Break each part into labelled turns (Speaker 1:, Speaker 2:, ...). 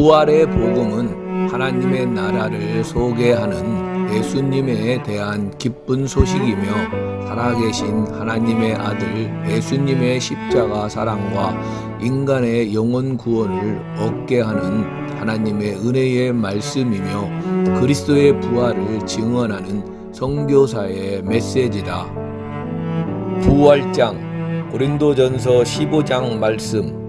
Speaker 1: 부활의 복음은 하나님의 나라를 소개하는 예수님에 대한 기쁜 소식이며 살아계신 하나님의 아들 예수님의 십자가 사랑과 인간의 영혼 구원을 얻게 하는 하나님의 은혜의 말씀이며 그리스도의 부활을 증언하는 선교사의 메시지다. 부활장 고린도전서 15장 말씀.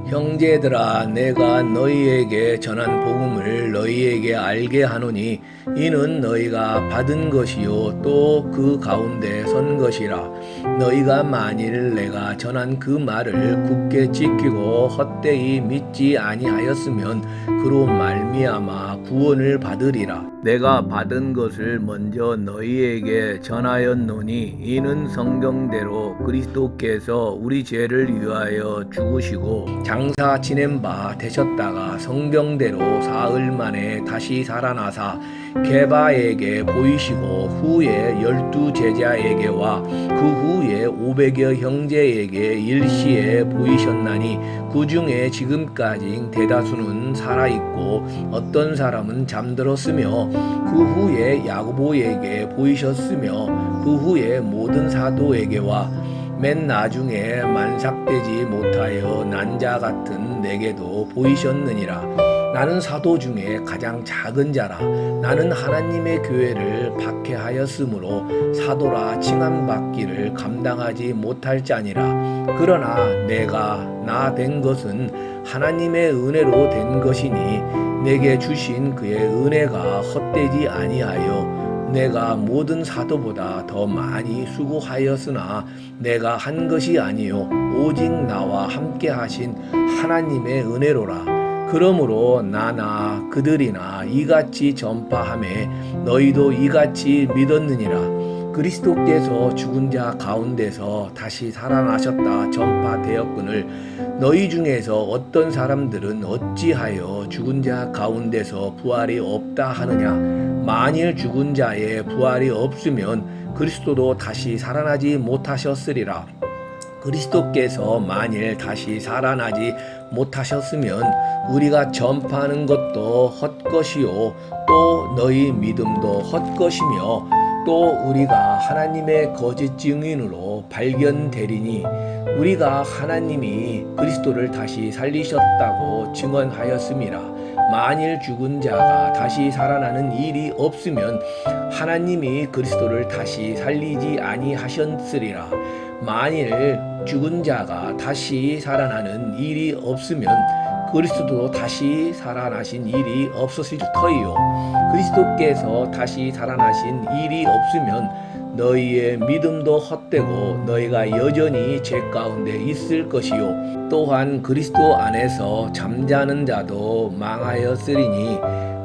Speaker 1: 형제들아, 내가 너희에게 전한 복음을 너희에게 알게 하노니 이는 너희가 받은 것이요 또 그 가운데 선 것이라. 너희가 만일 내가 전한 그 말을 굳게 지키고 헛되이 믿지 아니하였으면 그로 말미암아 구원을 받으리라. 내가 받은 것을 먼저 너희에게 전하였노니 이는 성경대로 그리스도께서 우리 죄를 위하여 죽으시고 장사 지낸 바 되셨다가 성경대로 사흘 만에 다시 살아나사 게바에게 보이시고 후에 12 제자에게와 그 후에 500여 형제에게 일시에 보이셨나니 그 중에 지금까지 대다수는 살아있고 어떤 사람은 잠들었으며 그 후에 야고보에게 보이셨으며 그 후에 모든 사도에게와 맨 나중에 만삭되지 못하여 난 자 같은 내게도 보이셨느니라. 나는 사도 중에 가장 작은 자라. 나는 하나님의 교회를 박해하였으므로 사도라 칭함받기를 감당하지 못할 자니라. 그러나 내가 나 된 것은 하나님의 은혜로 된 것이니 내게 주신 그의 은혜가 헛되지 아니하여 내가 모든 사도보다 더 많이 수고하였으나 내가 한 것이 아니요 오직 나와 함께 하신 하나님의 은혜로라. 그러므로 나나 그들이나 이같이 전파하매 너희도 이같이 믿었느니라. 그리스도께서 죽은 자 가운데서 다시 살아나셨다 전파되었거늘 너희 중에서 어떤 사람들은 어찌하여 죽은 자 가운데서 부활이 없다 하느냐. 만일 죽은 자의 부활이 없으면 그리스도도 다시 살아나지 못하셨으리라. 그리스도께서 만일 다시 살아나지 못하셨으면 우리가 전파하는 것도 헛것이요 또 너희 믿음도 헛것이며 또 우리가 하나님의 거짓 증인으로 발견되리니 우리가 하나님이 그리스도를 다시 살리셨다고 증언하였음이라. 만일 죽은 자가 다시 살아나는 일이 없으면 하나님이 그리스도를 다시 살리지 아니하셨으리라. 만일 죽은 자가 다시 살아나는 일이 없으면 그리스도도 다시 살아나신 일이 없었을 터이요. 그리스도께서 다시 살아나신 일이 없으면 너희의 믿음도 헛되고 너희가 여전히 죄 가운데 있을 것이요. 또한 그리스도 안에서 잠자는 자도 망하였으리니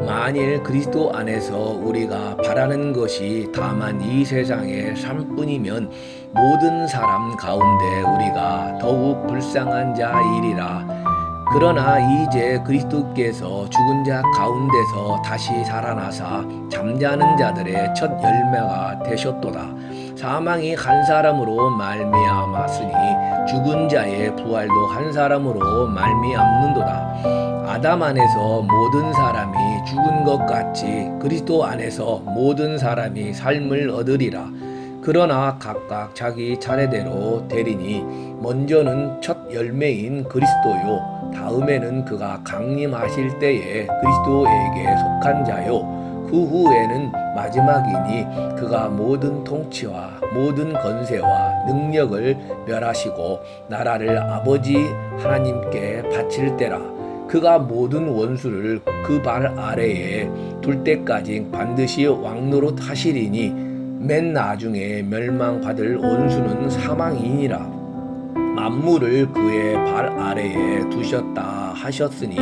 Speaker 1: 만일 그리스도 안에서 우리가 바라는 것이 다만 이 세상의 삶뿐이면 모든 사람 가운데 우리가 더욱 불쌍한 자이리라. 그러나 이제 그리스도께서 죽은 자 가운데서 다시 살아나사 잠자는 자들의 첫 열매가 되셨도다. 사망이 한 사람으로 말미암았으니 죽은 자의 부활도 한 사람으로 말미암는도다. 아담 안에서 모든 사람이 죽은 것 같이 그리스도 안에서 모든 사람이 삶을 얻으리라. 그러나 각각 자기 차례대로 되리니 먼저는 첫 열매인 그리스도요 다음에는 그가 강림하실 때에 그리스도에게 속한 자요 그 후에는 마지막이니 그가 모든 통치와 모든 권세와 능력을 멸하시고 나라를 아버지 하나님께 바칠 때라. 그가 모든 원수를 그 발 아래에 둘 때까지 반드시 왕노릇 하시리니 맨 나중에 멸망받을 원수는 사망이니라. 만물을 그의 발 아래에 두셨다 하셨으니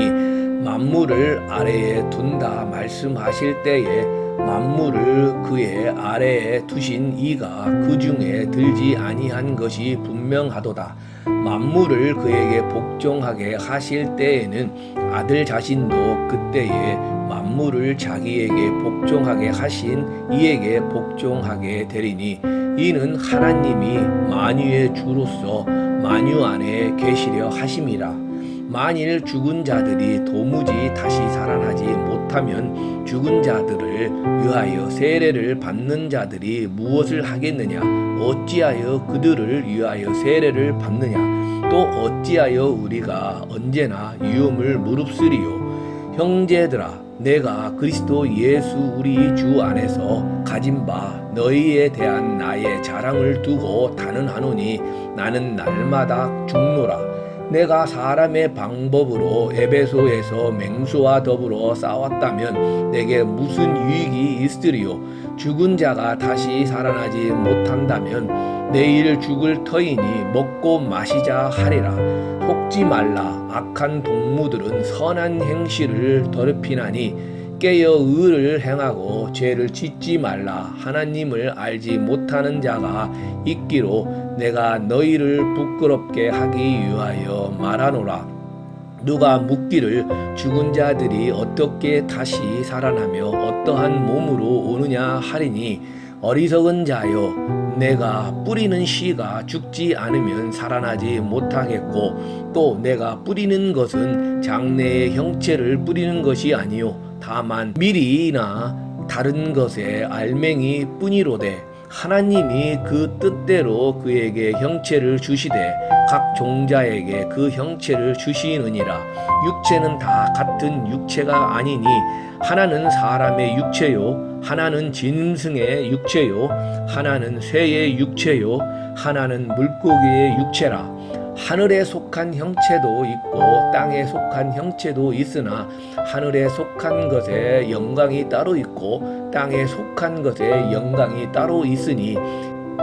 Speaker 1: 만물을 아래에 둔다 말씀하실 때에 만물을 그의 아래에 두신 이가 그 중에 들지 아니한 것이 분명하도다. 만물을 그에게 복종하게 하실 때에는 아들 자신도 그때에 만물을 자기에게 복종하게 하신 이에게 복종하게 되리니 이는 하나님이 만유의 주로서 만유 안에 계시려 하심이라. 만일 죽은 자들이 도무지 다시 살아나지 못하면 죽은 자들을 위하여 세례를 받는 자들이 무엇을 하겠느냐? 어찌하여 그들을 위하여 세례를 받느냐? 또 어찌하여 우리가 언제나 위험을 무릅쓰리요? 형제들아, 내가 그리스도 예수 우리 주 안에서 가진 바 너희에 대한 나의 자랑을 두고 단언하노니 나는 날마다 죽노라. 내가 사람의 방법으로 에베소에서 맹수와 더불어 싸웠다면 내게 무슨 유익이 있으리요? 죽은 자가 다시 살아나지 못한다면 내일 죽을 터이니 먹고 마시자 하리라. 속지 말라. 악한 동무들은 선한 행실을 더럽히나니 깨어 의를 행하고 죄를 짓지 말라. 하나님을 알지 못하는 자가 있기로 내가 너희를 부끄럽게 하기 위하여 말하노라. 누가 묻기를 죽은 자들이 어떻게 다시 살아나며 어떠한 몸으로 오느냐 하리니 어리석은 자여, 내가 뿌리는 씨가 죽지 않으면 살아나지 못하겠고 또 내가 뿌리는 것은 장래의 형체를 뿌리는 것이 아니요 다만 밀이나 다른 것의 알맹이 뿐이로되 하나님이 그 뜻대로 그에게 형체를 주시되 각 종자에게 그 형체를 주시느니라. 육체는 다 같은 육체가 아니니 하나는 사람의 육체요 하나는 짐승의 육체요 하나는 새의 육체요 하나는 물고기의 육체라. 하늘에 속한 형체도 있고 땅에 속한 형체도 있으나 하늘에 속한 것에 영광이 따로 있고 땅에 속한 것에 영광이 따로 있으니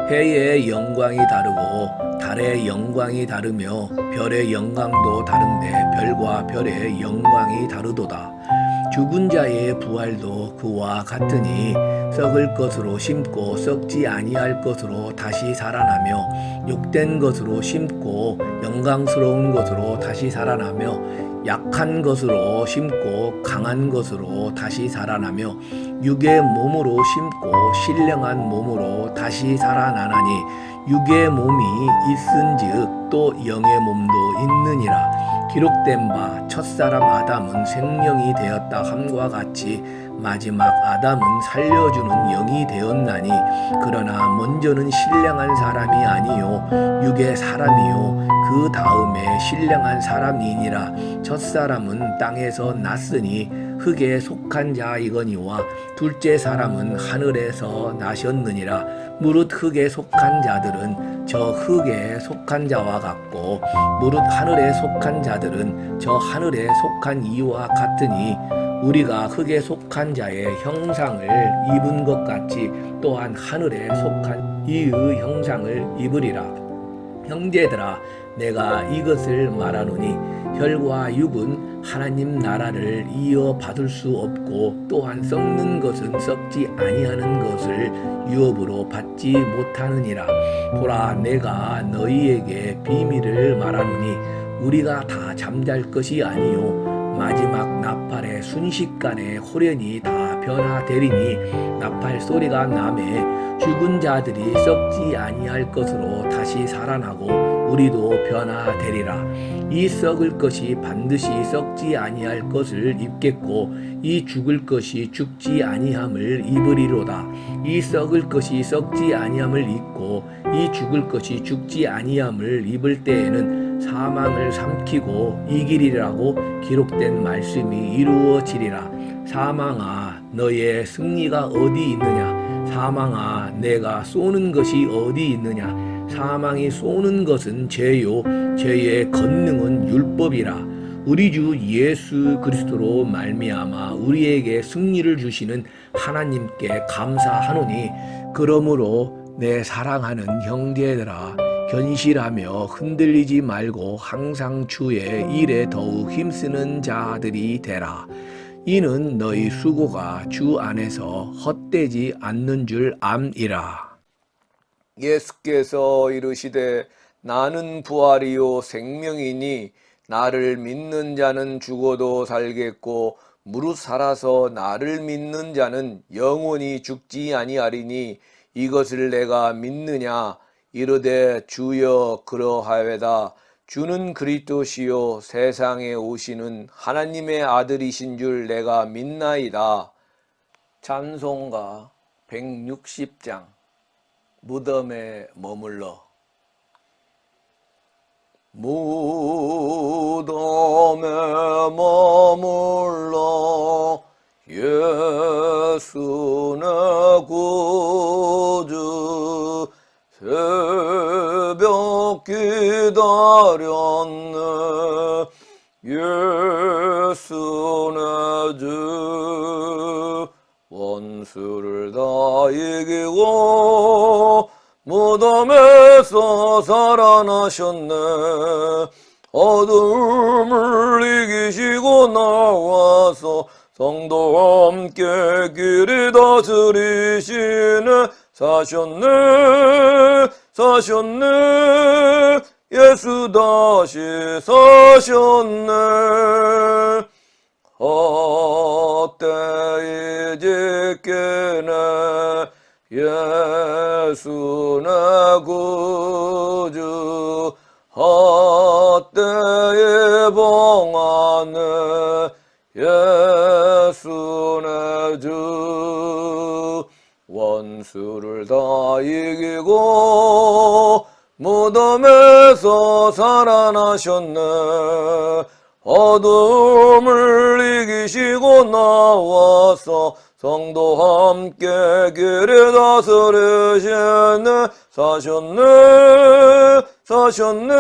Speaker 1: 해의 영광이 다르고 달의 영광이 다르며 별의 영광도 다른데 별과 별의 영광이 다르도다. 죽은 자의 부활도 그와 같으니 썩을 것으로 심고 썩지 아니할 것으로 다시 살아나며 욕된 것으로 심고 영광스러운 것으로 다시 살아나며 약한 것으로 심고 강한 것으로 다시 살아나며 육의 몸으로 심고 신령한 몸으로 다시 살아나나니 육의 몸이 있은즉 또 영의 몸도 있느니라. 기록된 바 첫사람 아담은 생명이 되었다 함과 같이 마지막 아담은 살려주는 영이 되었나니 그러나 먼저는 신령한 사람이 아니요 육의 사람이요 그 다음에 신령한 사람이니라. 첫사람은 땅에서 났으니 흙에 속한 자이거니와 둘째 사람은 하늘에서 나셨느니라. 무릇 흙에 속한 자들은 저 흙에 속한 자와 같고 무릇 하늘에 속한 자들은 저 하늘에 속한 이와 같으니 우리가 흙에 속한 자의 형상을 입은 것 같이 또한 하늘에 속한 이의 형상을 입으리라. 형제들아, 내가 이것을 말하노니 혈과 육은 하나님 나라를 이어받을 수 없고 또한 썩는 것은 썩지 아니하는 것을 유업으로 받지 못하느니라. 보라, 내가 너희에게 비밀을 말하노니 우리가 다 잠잘 것이 아니요 마지막 나팔의 순식간에 호련히 다 변화되리니 나팔 소리가 나매 죽은 자들이 썩지 아니할 것으로 다시 살아나고 우리도 변화되리라. 이 썩을 것이 반드시 썩지 아니할 것을 입겠고 이 죽을 것이 죽지 아니함을 입으리로다. 이 썩을 것이 썩지 아니함을 입고 이 죽을 것이 죽지 아니함을 입을 때에는 사망을 삼키고 이기리라고 기록된 말씀이 이루어지리라. 사망아, 너의 승리가 어디 있느냐? 사망아, 내가 쏘는 것이 어디 있느냐? 사망이 쏘는 것은 죄요 죄의 권능은 율법이라. 우리 주 예수 그리스도로 말미암아 우리에게 승리를 주시는 하나님께 감사하노니 그러므로 내 사랑하는 형제들아, 견실하며 흔들리지 말고 항상 주의 일에 더욱 힘쓰는 자들이 되라. 이는 너희 수고가 주 안에서 헛되지 않는 줄 암이라. 예수께서 이르시되 나는 부활이요 생명이니 나를 믿는 자는 죽어도 살겠고 무릇 살아서 나를 믿는 자는 영원히 죽지 아니하리니 이것을 내가 믿느냐? 이르되 주여 그러하외다. 주는 그리스도시요 세상에 오시는 하나님의 아들이신 줄 내가 믿나이다. 찬송가 160장 무덤에 머물러. 무덤에 머물러 예수 내 구주 새벽 기다렸네. 예수 내 주 원수를 다 이기고 무덤에서 살아나셨네. 어둠을 이기시고 나와서 성도와 함께 길이 다스리시네. 사셨네 사셨네 예수 다시 사셨네. 헛되이 짓기네 예수 내 구주 헛되이 봉하네 예수 내 주 원수를 다 이기고 무덤에서 살아나셨네. 어둠을 이기시고 나와서 성도와 함께 길을 다스리시네. 사셨네 사셨네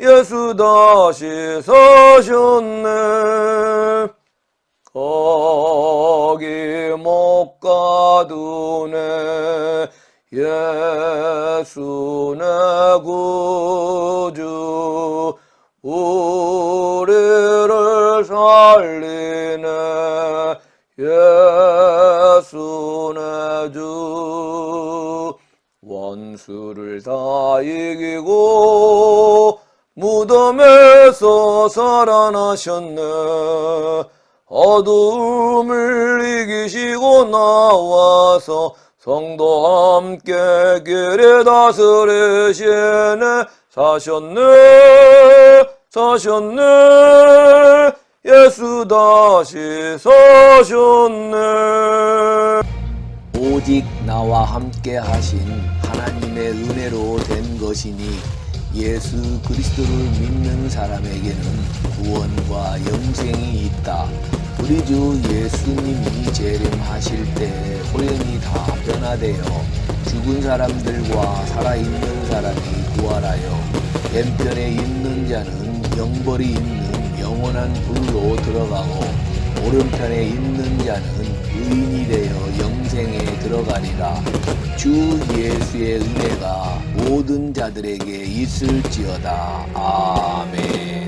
Speaker 1: 예수 다시 사셨네. 거기 못 가두네 예수 내 구주 우리를 살리네. 예수 내 주 원수를 다 이기고 무덤에서 살아나셨네. 어둠을 이기시고 나와서 성도와 함께 길을 다스리시네. 사셨네 사셨네 예수 다시 사셨네. 오직 나와 함께 하신 하나님의 은혜로 된 것이니 예수 그리스도를 믿는 사람에게는 구원과 영생이 있다. 우리 주 예수님이 재림하실 때 호련히 다 변화되어 죽은 사람들과 살아있는 사람이 부활하여 왼편에 있는 자는 영벌이 있는 영원한 불로 들어가고 오른편에 있는 자는 의인이 되어 영생에 들어가리라. 주 예수의 은혜가 모든 자들에게 있을지어다. 아멘.